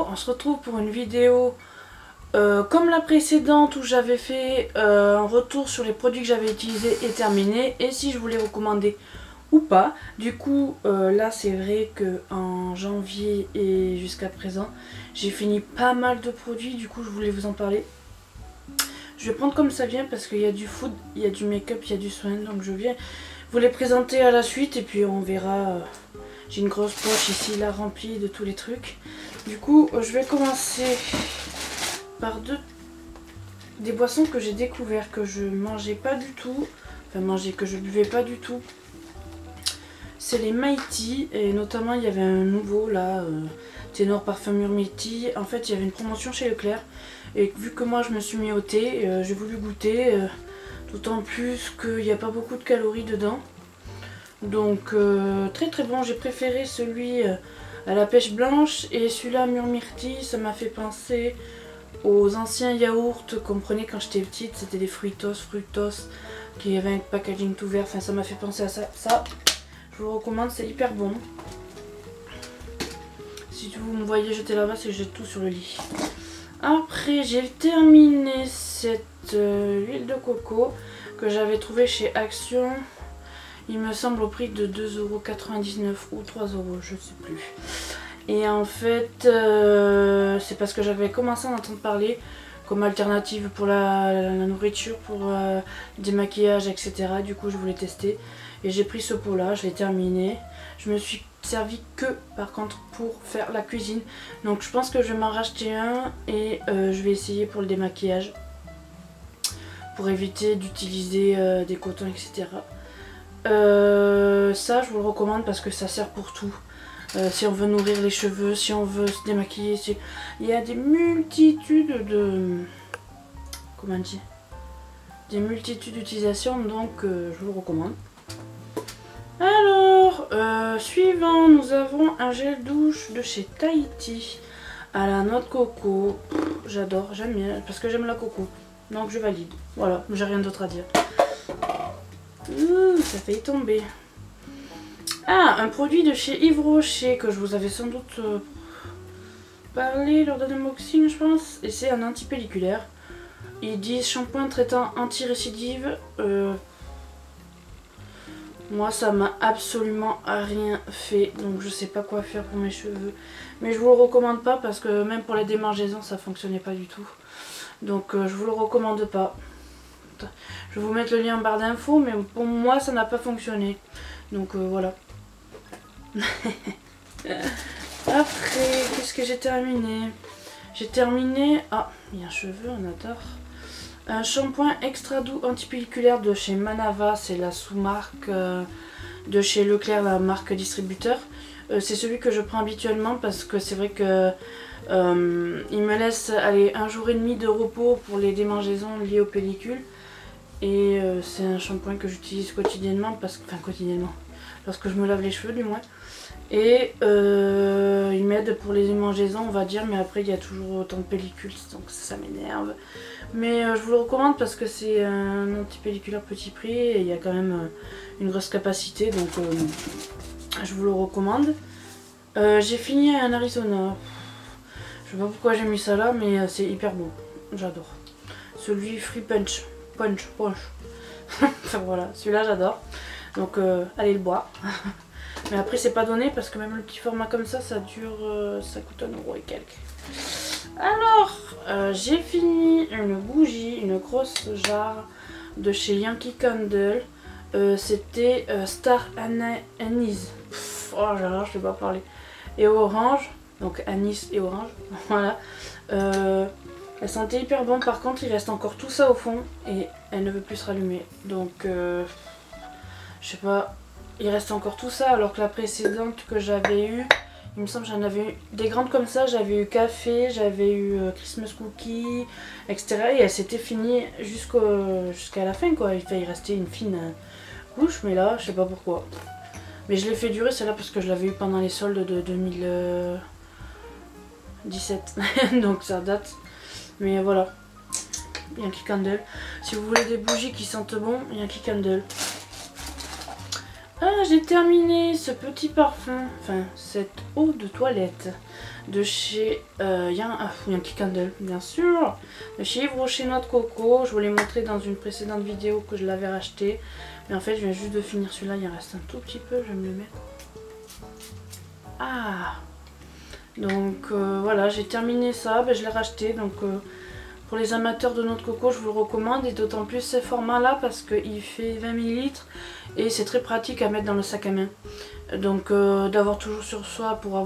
Alors, on se retrouve pour une vidéo comme la précédente où j'avais fait un retour sur les produits que j'avais utilisés et terminés et si je voulais recommander ou pas. Du coup, là c'est vrai que en janvier et jusqu'à présent, j'ai fini pas mal de produits, du coup je voulais vous en parler. Je vais prendre comme ça vient parce qu'il y a du food, il y a du make-up, il y a du soin, donc je viens vous les présenter à la suite et puis on verra. J'ai une grosse poche ici là remplie de tous les trucs. Du coup, je vais commencer par des boissons que j'ai découvert, que je mangeais pas du tout, que je buvais pas du tout. C'est les Mighty et notamment il y avait un nouveau là, Ténor Parfum Murmiti. En fait, il y avait une promotion chez Leclerc et vu que moi je me suis mis au thé, j'ai voulu goûter, d'autant plus qu'il n'y a pas beaucoup de calories dedans. Donc très très bon, j'ai préféré celui à la pêche blanche et celui-là Murmiti, ça m'a fait penser aux anciens yaourts qu'on prenait quand j'étais petite, c'était des fructose qui avaient un packaging tout vert, enfin ça m'a fait penser à ça. Ça, je vous le recommande, c'est hyper bon. Si vous me voyez jeter là-bas, c'est que je jette tout sur le lit. Après, j'ai terminé cette huile de coco que j'avais trouvée chez Action. Il me semble au prix de 2,99 € ou 3 €, je sais plus. Et en fait, c'est parce que j'avais commencé à en entendre parler comme alternative pour la nourriture, pour démaquillage, etc. Du coup, je voulais tester. Et j'ai pris ce pot là, je l'ai terminé. Je me suis servi que par contre pour faire la cuisine. Donc je pense que je vais m'en racheter un et je vais essayer pour le démaquillage. Pour éviter d'utiliser des cotons, etc. Ça je vous le recommande parce que ça sert pour tout. Si on veut nourrir les cheveux, si on veut se démaquiller, il y a des multitudes de... Comment dire, des multitudes d'utilisations, donc je vous le recommande. Alors, suivant, nous avons un gel douche de chez Tahiti à la noix de coco. J'adore, j'aime bien, parce que j'aime la coco. Donc je valide. Voilà, j'ai rien d'autre à dire. Ça fait y tomber. Ah, un produit de chez Yves Rocher que je vous avais sans doute parlé lors d'un unboxing, je pense. Et c'est un antipelliculaire. Ils disent shampoing traitant anti-récidive. Moi, ça m'a absolument rien fait. Donc, je sais pas quoi faire pour mes cheveux. Mais je vous le recommande pas parce que même pour les démangeaisons, ça fonctionnait pas du tout. Donc, je vous le recommande pas. Je vais vous mettre le lien en barre d'infos, mais pour moi, ça n'a pas fonctionné. Donc, voilà. Après, qu'est-ce que j'ai terminé? J'ai terminé... Ah, il y a un cheveu, on adore. Un shampoing extra doux antipelliculaire de chez Manava. C'est la sous-marque de chez Leclerc, la marque distributeur. C'est celui que je prends habituellement parce que c'est vrai que il me laisse aller 1 jour et demi de repos pour les démangeaisons liées aux pellicules. Et c'est un shampoing que j'utilise quotidiennement, enfin quotidiennement, lorsque je me lave les cheveux du moins. Et il m'aide pour les démangeaisons on va dire, mais après il y a toujours autant de pellicules donc ça m'énerve. Mais je vous le recommande parce que c'est un antipelliculaire petit prix et il y a quand même une grosse capacité, donc je vous le recommande. J'ai fini un Arizona. Je sais pas pourquoi j'ai mis ça là, mais c'est hyper bon, j'adore. Celui Free Punch. Enfin voilà, celui-là j'adore. Donc allez le boire. Mais après c'est pas donné parce que même le petit format comme ça, ça dure, ça coûte 1 € et quelques. Alors j'ai fini une bougie, une grosse jarre de chez Yankee Candle. C'était Star Anise. Oh là là, je sais pas parler. Et orange, donc anis et orange. Voilà. Elle sentait hyper bon, par contre il reste encore tout ça au fond et elle ne veut plus se rallumer. Donc je sais pas, il reste encore tout ça alors que la précédente que j'avais eue, il me semble que j'en avais eu des grandes comme ça, j'avais eu café, j'avais eu Christmas cookie, etc. Et elle s'était finie jusqu'à la fin quoi, il restait une fine couche, mais là je sais pas pourquoi. Mais je l'ai fait durer celle-là parce que je l'avais eu pendant les soldes de 2017, donc ça date. Mais voilà, Yankee Candle. Si vous voulez des bougies qui sentent bon, Yankee Candle. Ah, j'ai terminé ce petit parfum, enfin cette eau de toilette de chez Yankee Candle, bien sûr, de chez Yves Rocher Noix de Coco. Je vous l'ai montré dans une précédente vidéo que je l'avais racheté, mais en fait je viens juste de finir celui-là, il en reste un tout petit peu, je vais me le mettre. Ah, donc voilà, j'ai terminé ça, je l'ai racheté, donc pour les amateurs de noix de coco, je vous le recommande, et d'autant plus ce format là parce qu'il fait 20 ml et c'est très pratique à mettre dans le sac à main. Donc d'avoir toujours sur soi pour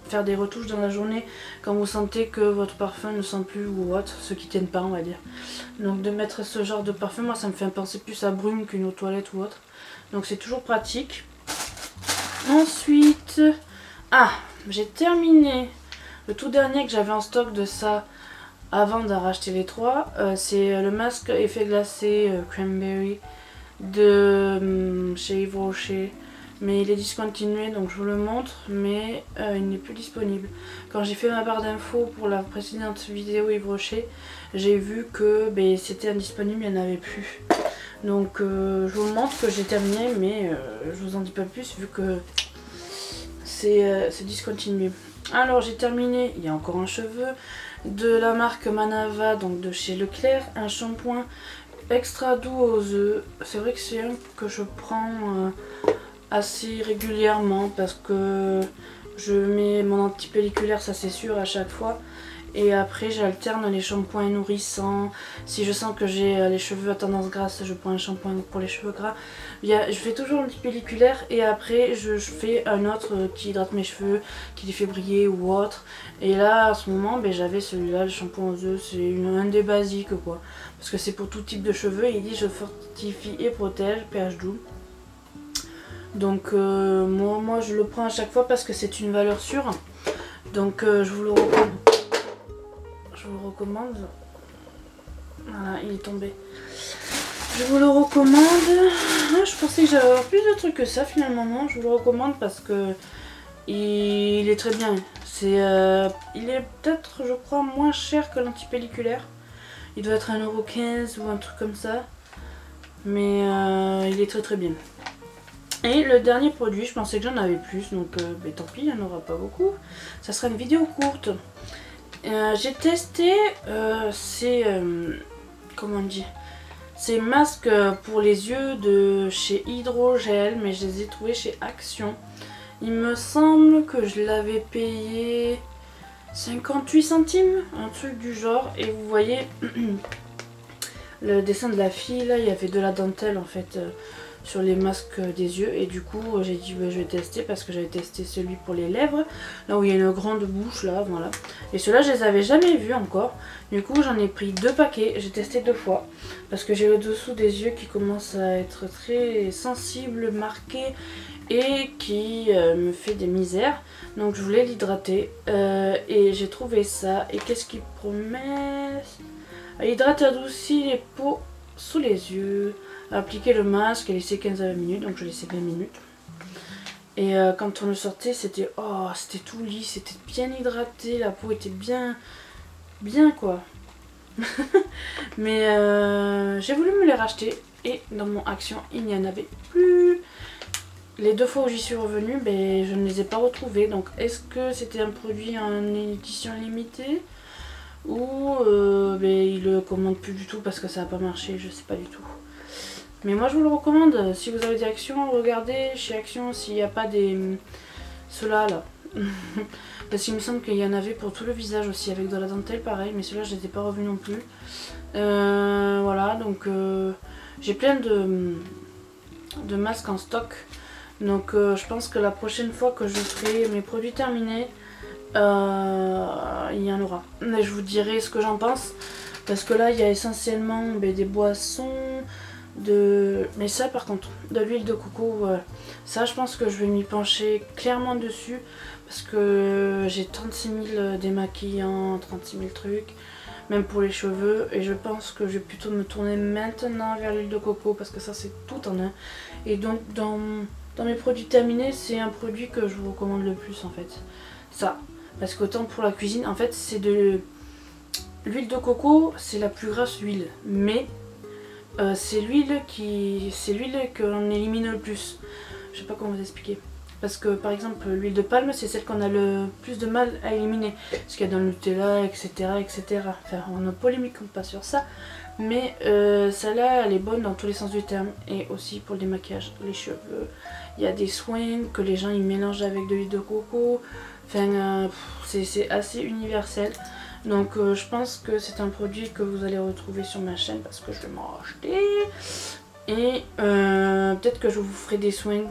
faire des retouches dans la journée quand vous sentez que votre parfum ne sent plus ou autre, ceux qui tiennent pas on va dire. Donc de mettre ce genre de parfum, moi ça me fait penser plus à brume qu'une eau de toilette ou autre. Donc c'est toujours pratique. Ensuite, j'ai terminé le tout dernier que j'avais en stock de ça avant d'en racheter les trois. C'est le masque effet glacé cranberry de chez Yves Rocher. Mais il est discontinué, donc je vous le montre, mais il n'est plus disponible. Quand j'ai fait ma barre d'infos pour la précédente vidéo Yves Rocher, j'ai vu que c'était indisponible, il n'y en avait plus. Donc je vous montre que j'ai terminé, mais je vous en dis pas plus vu que c'est discontinué. Alors j'ai terminé, il y a encore un cheveu de la marque Manava, donc de chez Leclerc, un shampoing extra doux aux œufs. C'est vrai que c'est un que je prends assez régulièrement parce que je mets mon antipelliculaire, ça c'est sûr, à chaque fois, et après j'alterne les shampoings nourrissants. Si je sens que j'ai les cheveux à tendance grasse, je prends un shampoing pour les cheveux gras. Je fais toujours l'antipelliculaire et après je fais un autre qui hydrate mes cheveux, qui les fait briller ou autre. Et là à ce moment j'avais celui-là, le shampoing aux œufs, c'est un des basiques quoi, parce que c'est pour tout type de cheveux. Il dit je fortifie et protège, pH doux. Donc moi je le prends à chaque fois parce que c'est une valeur sûre. Donc je vous le recommande. Voilà, il est tombé. Je vous le recommande. Je pensais que j'allais avoir plus de trucs que ça, finalement non. Je vous le recommande parce que il est très bien. Il est peut-être, je crois, moins cher que l'antipelliculaire. Il doit être 1,15 € ou un truc comme ça. Mais il est très très bien. Et le dernier produit, je pensais que j'en avais plus, donc tant pis, il n'y en aura pas beaucoup. Ça sera une vidéo courte. J'ai testé comment on dit, ces masques pour les yeux de chez Hydrogel, mais je les ai trouvés chez Action. Il me semble que je l'avais payé 58 centimes, un truc du genre. Et vous voyez le dessin de la fille, là, il y avait de la dentelle en fait. Sur les masques des yeux, et du coup j'ai dit je vais tester parce que j'avais testé celui pour les lèvres, là où il y a une grande bouche là, voilà. Et ceux-là je les avais jamais vus encore, du coup j'en ai pris 2 paquets, j'ai testé 2 fois parce que j'ai le dessous des yeux qui commence à être très sensible, marqué, et qui me fait des misères, donc je voulais l'hydrater et j'ai trouvé ça. Et qu'est-ce qu'il promet? Hydrate, adoucit les peaux sous les yeux, appliquer le masque et laisser 15 à 20 minutes, donc je laissais 20 minutes. Et quand on le sortait, c'était c'était tout lisse, c'était bien hydraté, la peau était bien quoi. Mais j'ai voulu me les racheter et dans mon Action il n'y en avait plus. Les 2 fois où j'y suis revenue, je ne les ai pas retrouvés. Donc est-ce que c'était un produit en édition limitée ou ils le commandent plus du tout parce que ça n'a pas marché, je sais pas du tout. Mais moi je vous le recommande, si vous avez des Actions, regardez chez Action s'il n'y a pas ceux-là là. Parce qu'il me semble qu'il y en avait pour tout le visage aussi avec de la dentelle pareil, mais ceux-là je les ai pas revus non plus. Voilà, donc j'ai plein de masques en stock. Donc je pense que la prochaine fois que je ferai mes produits terminés, il y en aura. Mais je vous dirai ce que j'en pense. Parce que là il y a essentiellement des boissons, mais ça par contre, de l'huile de coco, ça je pense que je vais m'y pencher clairement dessus. Parce que j'ai 36 000 démaquillants, 36 000 trucs, même pour les cheveux. Et je pense que je vais plutôt me tourner maintenant vers l'huile de coco parce que ça c'est tout en un. Et donc dans mes produits terminés, c'est un produit que je vous recommande le plus en fait. Ça, parce qu'autant pour la cuisine, en fait c'est de l'huile de coco, c'est la plus grasse huile. Mais c'est l'huile qu'on élimine le plus. Je sais pas comment vous expliquer. Parce que par exemple l'huile de palme c'est celle qu'on a le plus de mal à éliminer. Parce qu'il y a dans le Nutella, etc. etc. Enfin on ne polémique pas sur ça. Mais celle-là elle est bonne dans tous les sens du terme. Et aussi pour le démaquillage, les cheveux. Il y a des soins que les gens ils mélangent avec de l'huile de coco. Enfin c'est assez universel. Donc je pense que c'est un produit que vous allez retrouver sur ma chaîne parce que je vais m'en racheter. Et peut-être que je vous ferai des soins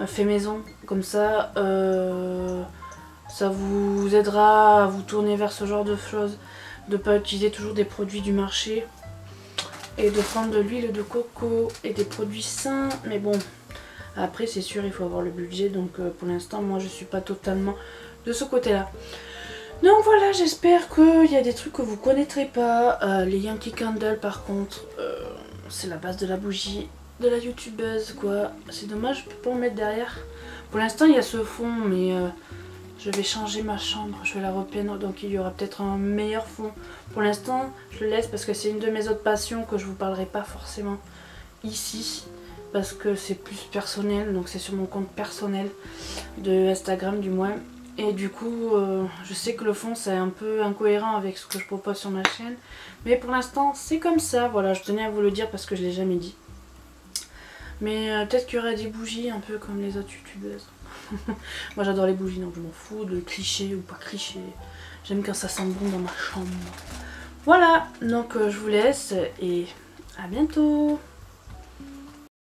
fait maison. Comme ça, ça vous aidera à vous tourner vers ce genre de choses. De ne pas utiliser toujours des produits du marché. Et de prendre de l'huile de coco et des produits sains. Mais bon, après c'est sûr il faut avoir le budget. Donc pour l'instant moi je suis pas totalement de ce côté là. Donc voilà, j'espère qu'il y a des trucs que vous connaîtrez pas. Les Yankee Candle par contre, c'est la base de la bougie de la youtubeuse quoi. C'est dommage, je peux pas en mettre derrière. Pour l'instant il y a ce fond mais je vais changer ma chambre, je vais la repeindre donc il y aura peut-être un meilleur fond. Pour l'instant je le laisse parce que c'est une de mes autres passions que je vous parlerai pas forcément ici. Parce que c'est plus personnel, donc c'est sur mon compte personnel de Instagram du moins. Et du coup, je sais que le fond c'est un peu incohérent avec ce que je propose sur ma chaîne. Mais pour l'instant, c'est comme ça. Voilà, je tenais à vous le dire parce que je l'ai jamais dit. Mais peut-être qu'il y aura des bougies un peu comme les autres youtubeuses. Moi j'adore les bougies, donc je m'en fous de cliché ou pas cliché. J'aime quand ça sent bon dans ma chambre. Voilà, donc je vous laisse et à bientôt.